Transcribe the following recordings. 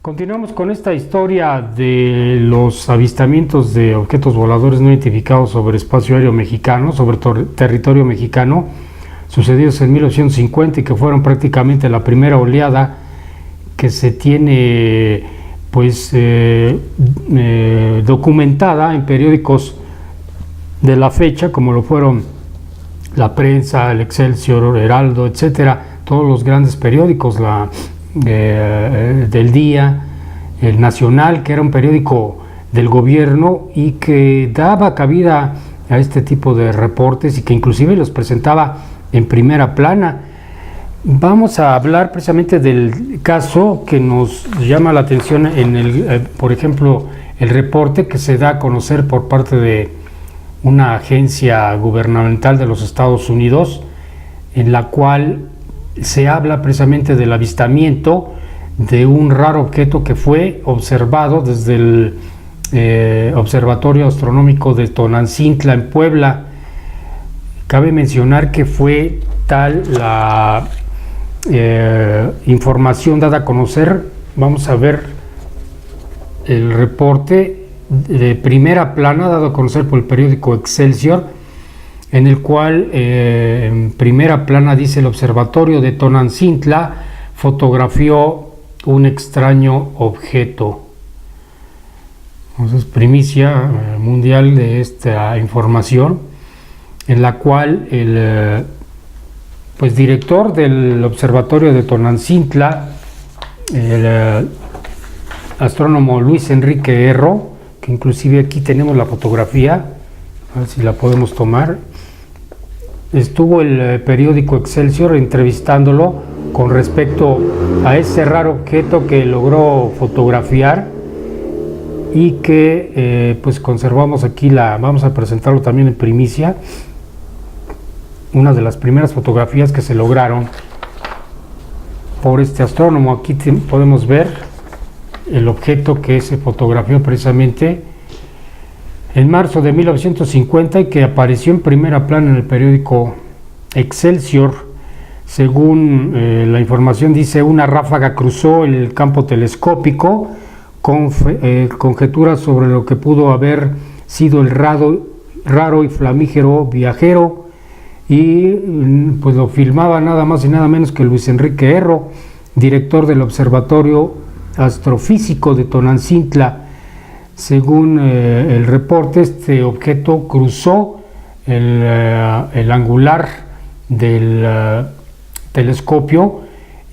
Continuamos con esta historia de los avistamientos de objetos voladores no identificados sobre espacio aéreo mexicano, sobre territorio mexicano, sucedidos en 1950 y que fueron prácticamente la primera oleada que se tiene documentada en periódicos de la fecha, como lo fueron La Prensa, El Excelsior, Heraldo, etcétera, todos los grandes periódicos, del Día, El Nacional, que era un periódico del gobierno y que daba cabida a este tipo de reportes y que inclusive los presentaba en primera plana. Vamos a hablar precisamente del caso que nos llama la atención por ejemplo, el reporte que se da a conocer por parte de una agencia gubernamental de los Estados Unidos, en la cual se habla precisamente del avistamiento de un raro objeto que fue observado desde el Observatorio Astronómico de Tonantzintla en Puebla. Cabe mencionar que fue tal la información dada a conocer. Vamos a ver el reporte de primera plana dado a conocer por el periódico Excelsior, en el cual en primera plana dice: el Observatorio de Tonantzintla fotografió un extraño objeto. Entonces, primicia mundial de esta información, en la cual el director del Observatorio de Tonantzintla, el astrónomo Luis Enrique Erro, que inclusive aquí tenemos la fotografía, a ver si la podemos tomar. Estuvo el periódico Excelsior entrevistándolo con respecto a ese raro objeto que logró fotografiar y que conservamos aquí. Vamos a presentarlo también en primicia, una de las primeras fotografías que se lograron por este astrónomo. Aquí podemos ver el objeto que se fotografió precisamente en marzo de 1950 y que apareció en primera plana en el periódico Excelsior. Según la información, dice: una ráfaga cruzó el campo telescópico, con conjeturas sobre lo que pudo haber sido el raro y flamígero viajero, y pues lo filmaba nada más y nada menos que Luis Enrique Erro, director del Observatorio Astrofísico de Tonantzintla. Según el reporte, este objeto cruzó el angular del telescopio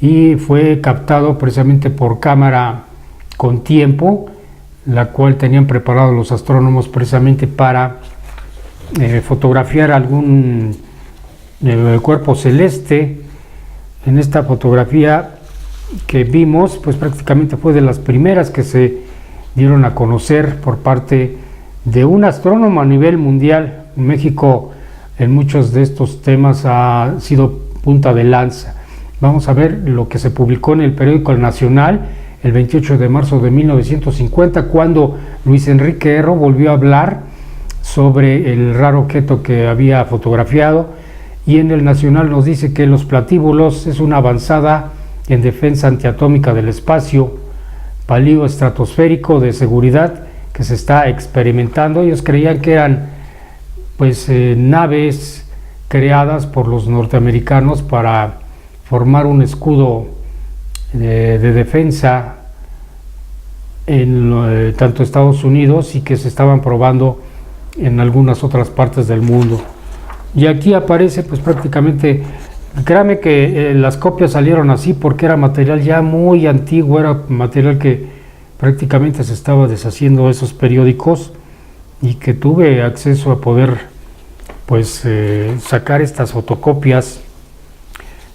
y fue captado precisamente por cámara con tiempo, la cual tenían preparado los astrónomos precisamente para fotografiar algún cuerpo celeste. En esta fotografía que vimos, pues prácticamente fue de las primeras que se dieron a conocer por parte de un astrónomo a nivel mundial. México en muchos de estos temas ha sido punta de lanza. Vamos a ver lo que se publicó en el periódico El Nacional el 28 de marzo de 1950, cuando Luis Enrique Erro volvió a hablar sobre el raro objeto que había fotografiado. Y en El Nacional nos dice que los platíbulos es una avanzada en defensa antiatómica del espacio, palio estratosférico de seguridad que se está experimentando. Ellos creían que eran naves creadas por los norteamericanos para formar un escudo de defensa en tanto Estados Unidos, y que se estaban probando en algunas otras partes del mundo. Y aquí aparece prácticamente, créame que las copias salieron así porque era material ya muy antiguo, era material que prácticamente se estaba deshaciendo esos periódicos, y que tuve acceso a poder sacar estas fotocopias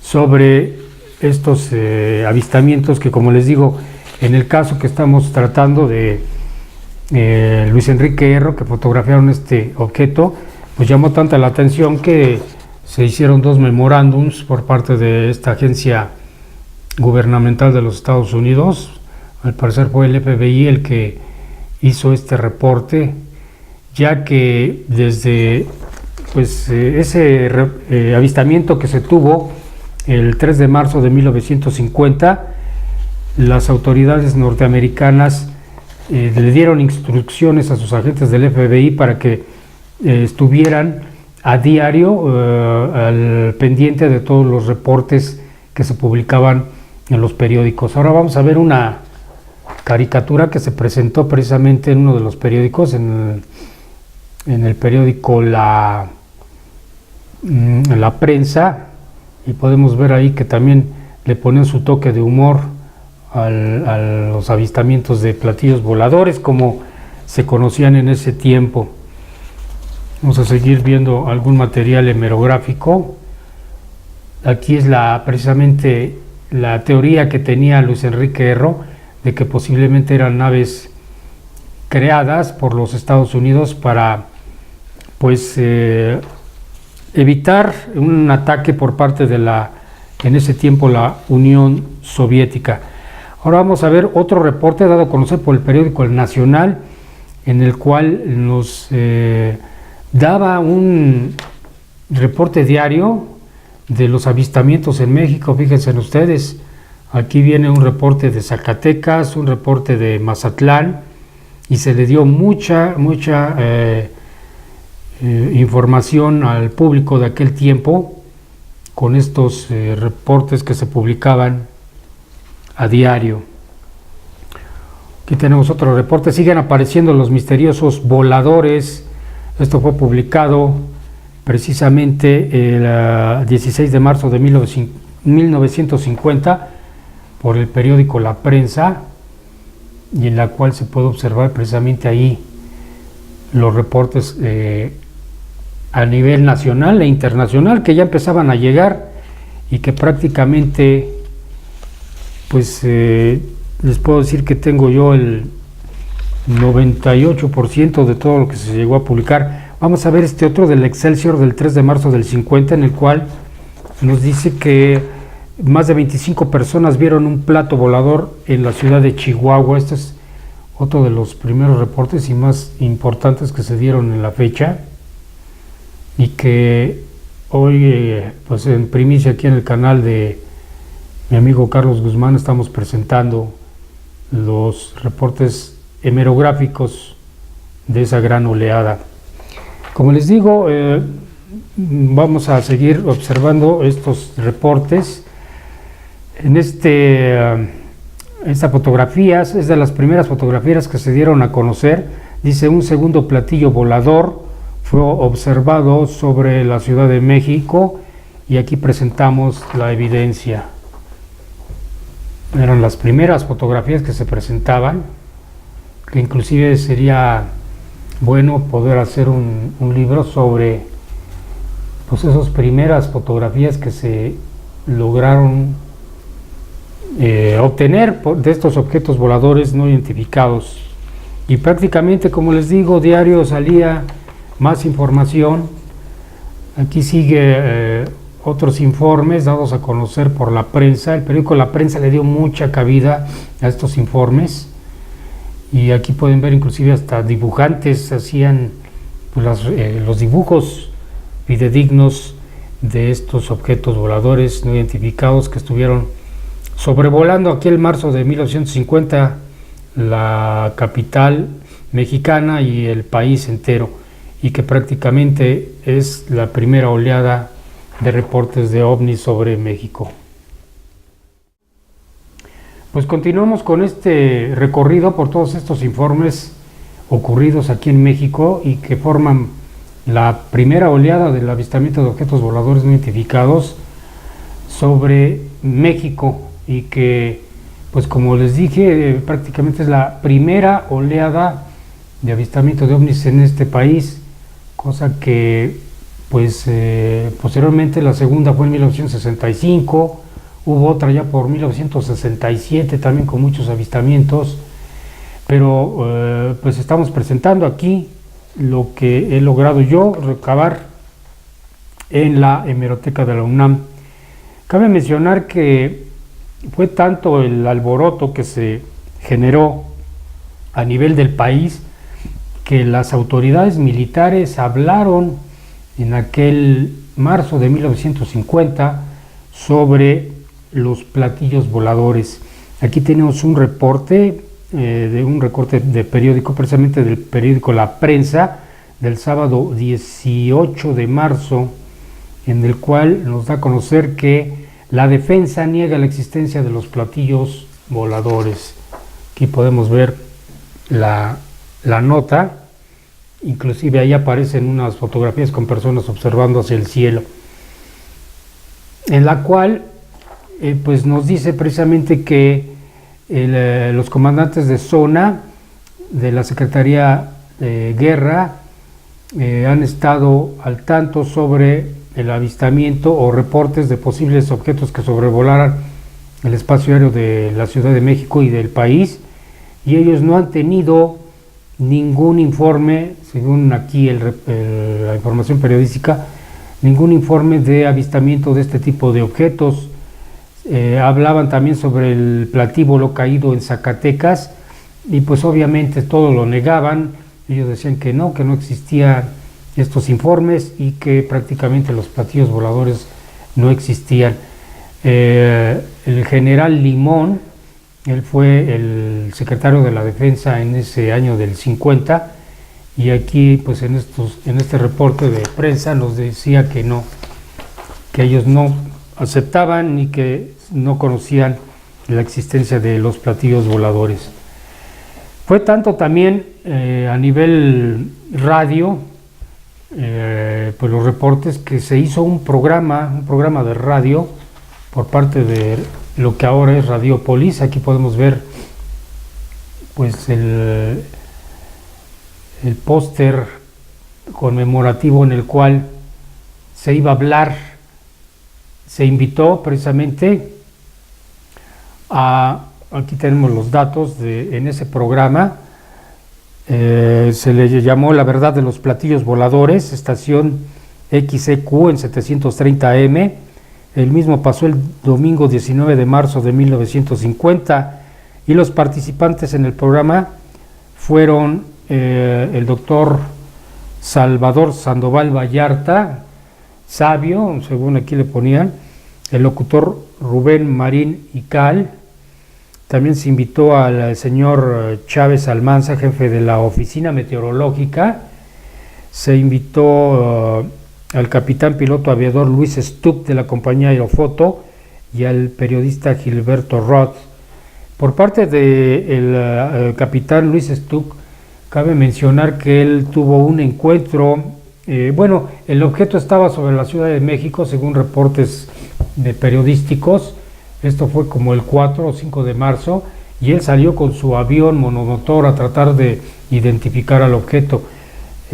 sobre estos avistamientos que, como les digo, en el caso que estamos tratando de Luis Enrique Erro, que fotografiaron este objeto, pues llamó tanta la atención que se hicieron dos memorándums por parte de esta agencia gubernamental de los Estados Unidos. Al parecer fue el FBI el que hizo este reporte, ya que desde ese avistamiento que se tuvo el 3 de marzo de 1950, las autoridades norteamericanas le dieron instrucciones a sus agentes del FBI para que estuvieran a diario al pendiente de todos los reportes que se publicaban en los periódicos. Ahora vamos a ver una caricatura que se presentó precisamente en uno de los periódicos, en el periódico La Prensa, y podemos ver ahí que también le ponen su toque de humor a los avistamientos de platillos voladores como se conocían en ese tiempo. Vamos a seguir viendo algún material hemerográfico. Aquí es precisamente la teoría que tenía Luis Enrique Erro de que posiblemente eran naves creadas por los Estados Unidos para evitar un ataque por parte de en ese tiempo la Unión Soviética. Ahora vamos a ver otro reporte dado a conocer por el periódico El Nacional, en el cual nos daba un reporte diario de los avistamientos en México. Fíjense ustedes, aquí viene un reporte de Zacatecas, un reporte de Mazatlán, y se le dio mucha información al público de aquel tiempo con estos reportes que se publicaban a diario. Aquí tenemos otro reporte. Siguen apareciendo los misteriosos voladores. Esto fue publicado precisamente el 16 de marzo de 1950 por el periódico La Prensa, y en la cual se puede observar precisamente ahí los reportes a nivel nacional e internacional que ya empezaban a llegar, y que prácticamente les puedo decir que tengo yo el 98% de todo lo que se llegó a publicar. Vamos a ver este otro del Excelsior del 3 de marzo del 50, en el cual nos dice que más de 25 personas vieron un plato volador en la ciudad de Chihuahua. Este es otro de los primeros reportes y más importantes que se dieron en la fecha, y que hoy en primicia aquí en el canal de mi amigo Carlos Guzmán estamos presentando los reportes hemerográficos de esa gran oleada. Como les digo, vamos a seguir observando estos reportes. En esta fotografía es de las primeras fotografías que se dieron a conocer. Dice: un segundo platillo volador fue observado sobre la Ciudad de México, y aquí presentamos la evidencia. Eran las primeras fotografías que se presentaban, que inclusive sería bueno poder hacer un libro sobre esas primeras fotografías que se lograron obtener de estos objetos voladores no identificados. Y prácticamente, como les digo, diario salía más información. Aquí sigue otros informes dados a conocer por La Prensa. El periódico La Prensa le dio mucha cabida a estos informes, y aquí pueden ver inclusive hasta dibujantes hacían los dibujos fidedignos de estos objetos voladores no identificados que estuvieron sobrevolando aquí el marzo de 1950 la capital mexicana y el país entero, y que prácticamente es la primera oleada de reportes de ovnis sobre México. Pues continuamos con este recorrido por todos estos informes ocurridos aquí en México, y que forman la primera oleada del avistamiento de objetos voladores no identificados sobre México, y que, pues como les dije, prácticamente es la primera oleada de avistamiento de ovnis en este país, cosa que posteriormente la segunda fue en 1965, hubo otra ya por 1967 también con muchos avistamientos, pero estamos presentando aquí lo que he logrado yo recabar en la hemeroteca de la UNAM. Cabe mencionar que fue tanto el alboroto que se generó a nivel del país que las autoridades militares hablaron en aquel marzo de 1950 sobre los platillos voladores. Aquí tenemos un reporte de un recorte de periódico, precisamente del periódico La Prensa, del sábado 18 de marzo, en el cual nos da a conocer que la defensa niega la existencia de los platillos voladores. Aquí podemos ver la nota, inclusive ahí aparecen unas fotografías con personas observando hacia el cielo, en la cual pues nos dice precisamente que los comandantes de zona de la Secretaría de Guerra han estado al tanto sobre el avistamiento o reportes de posibles objetos que sobrevolaran el espacio aéreo de la Ciudad de México y del país, y ellos no han tenido ningún informe, según aquí la información periodística, ningún informe de avistamiento de este tipo de objetos. Hablaban también sobre el platíbulo caído en Zacatecas, y pues obviamente todo lo negaban. Ellos decían que no existían estos informes y que prácticamente los platillos voladores no existían. El general Limón, él fue el secretario de la Defensa en ese año del 50, y aquí pues en este reporte de prensa nos decía que no, que ellos no aceptaban ni que no conocían la existencia de los platillos voladores. Fue tanto también a nivel radio, pues los reportes, que se hizo un programa de radio por parte de lo que ahora es Radiopolis. Aquí podemos ver pues el póster conmemorativo en el cual se iba a hablar, se invitó precisamente aquí tenemos los datos en ese programa. Se le llamó La Verdad de los Platillos Voladores, estación XEQ en 730 AM. El mismo pasó el domingo 19 de marzo de 1950, y los participantes en el programa fueron el doctor Salvador Sandoval Vallarta, sabio, según aquí le ponían, el locutor Rubén Marín Ical. También se invitó al señor Chávez Almanza, jefe de la Oficina Meteorológica. Se invitó al capitán piloto aviador Luis Stuck de la compañía Aerofoto y al periodista Gilberto Roth. Por parte del capitán Luis Stuck, cabe mencionar que él tuvo un encuentro, el objeto estaba sobre la Ciudad de México, según reportes periodísticos. Esto fue como el 4 o 5 de marzo, y él salió con su avión monomotor a tratar de identificar al objeto.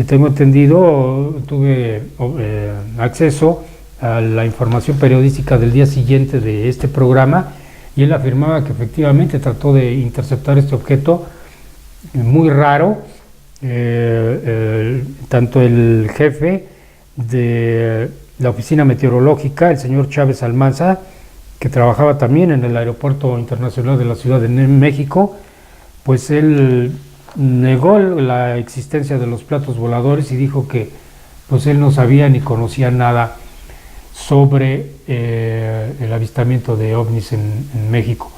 Tengo entendido, tuve acceso a la información periodística del día siguiente de este programa, y él afirmaba que efectivamente trató de interceptar este objeto muy raro. Tanto el jefe de la Oficina Meteorológica, el señor Chávez Almanza, que trabajaba también en el Aeropuerto Internacional de la Ciudad de México, pues él negó la existencia de los platos voladores y dijo que pues él no sabía ni conocía nada sobre el avistamiento de ovnis en México.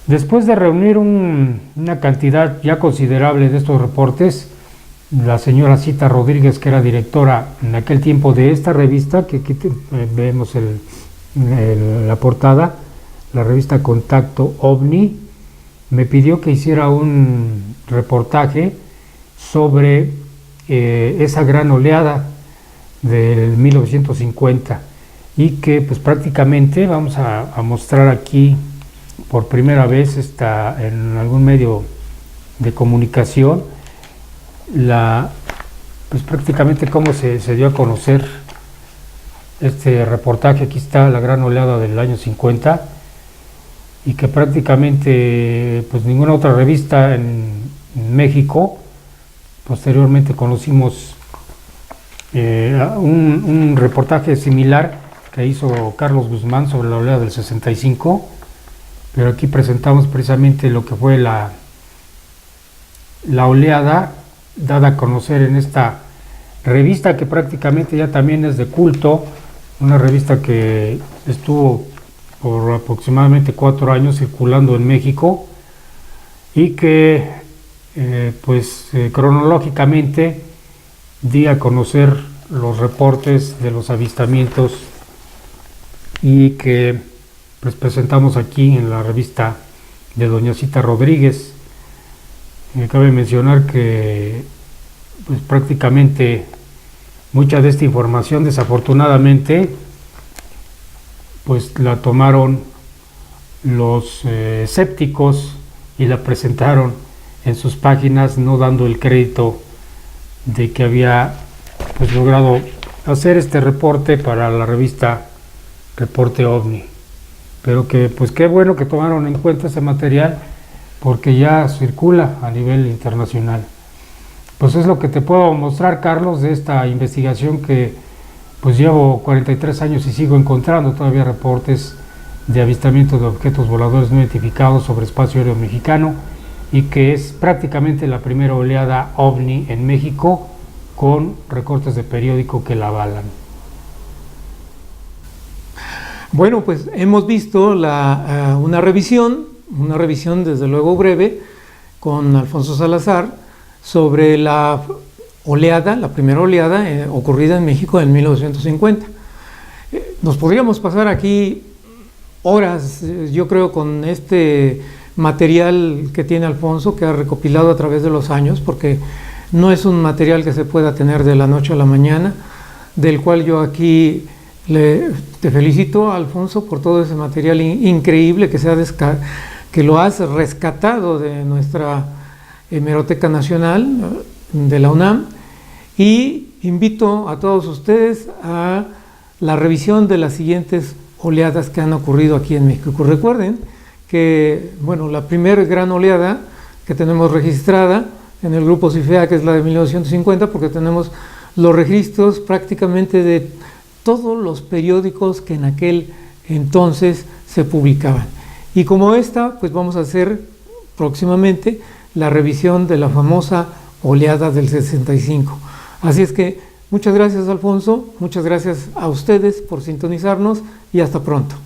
Después de reunir una cantidad ya considerable de estos reportes, la señora Cita Rodríguez, que era directora en aquel tiempo de esta revista, que aquí vemos la portada, la revista Contacto OVNI, me pidió que hiciera un reportaje sobre esa gran oleada del 1950, y que pues prácticamente vamos a mostrar aquí por primera vez en algún medio de comunicación pues prácticamente cómo se dio a conocer este reportaje. Aquí está la gran oleada del año 50, y que prácticamente pues ninguna otra revista en México. Posteriormente conocimos un reportaje similar que hizo Carlos Guzmán sobre la oleada del 65, pero aquí presentamos precisamente lo que fue la oleada dada a conocer en esta revista, que prácticamente ya también es de culto, una revista que estuvo por aproximadamente 4 años circulando en México y que cronológicamente di a conocer los reportes de los avistamientos y que pues presentamos aquí en la revista de doña Cita Rodríguez. Me cabe mencionar que pues prácticamente mucha de esta información desafortunadamente pues la tomaron los escépticos y la presentaron en sus páginas, no dando el crédito de que había pues logrado hacer este reporte para la revista Reporte OVNI, pero que pues qué bueno que tomaron en cuenta ese material porque ya circula a nivel internacional. Pues es lo que te puedo mostrar, Carlos, de esta investigación que pues llevo 43 años y sigo encontrando todavía reportes de avistamiento de objetos voladores no identificados sobre espacio aéreo mexicano y que es prácticamente la primera oleada OVNI en México con recortes de periódico que la avalan. Bueno, pues hemos visto una revisión desde luego breve con Alfonso Salazar sobre la primera oleada ocurrida en México en 1950. Nos podríamos pasar aquí horas, yo creo, con este material que tiene Alfonso, que ha recopilado a través de los años, porque no es un material que se pueda tener de la noche a la mañana, del cual yo aquí te felicito, Alfonso, por todo ese material increíble que lo has rescatado de nuestra Hemeroteca Nacional de la UNAM, y invito a todos ustedes a la revisión de las siguientes oleadas que han ocurrido aquí en México. Recuerden que, bueno, la primera gran oleada que tenemos registrada en el grupo CIFEA, que es la de 1950, porque tenemos los registros prácticamente de todos los periódicos que en aquel entonces se publicaban. Y como esta, pues vamos a hacer próximamente la revisión de la famosa oleada del 65. Así es que muchas gracias, Alfonso, muchas gracias a ustedes por sintonizarnos y hasta pronto.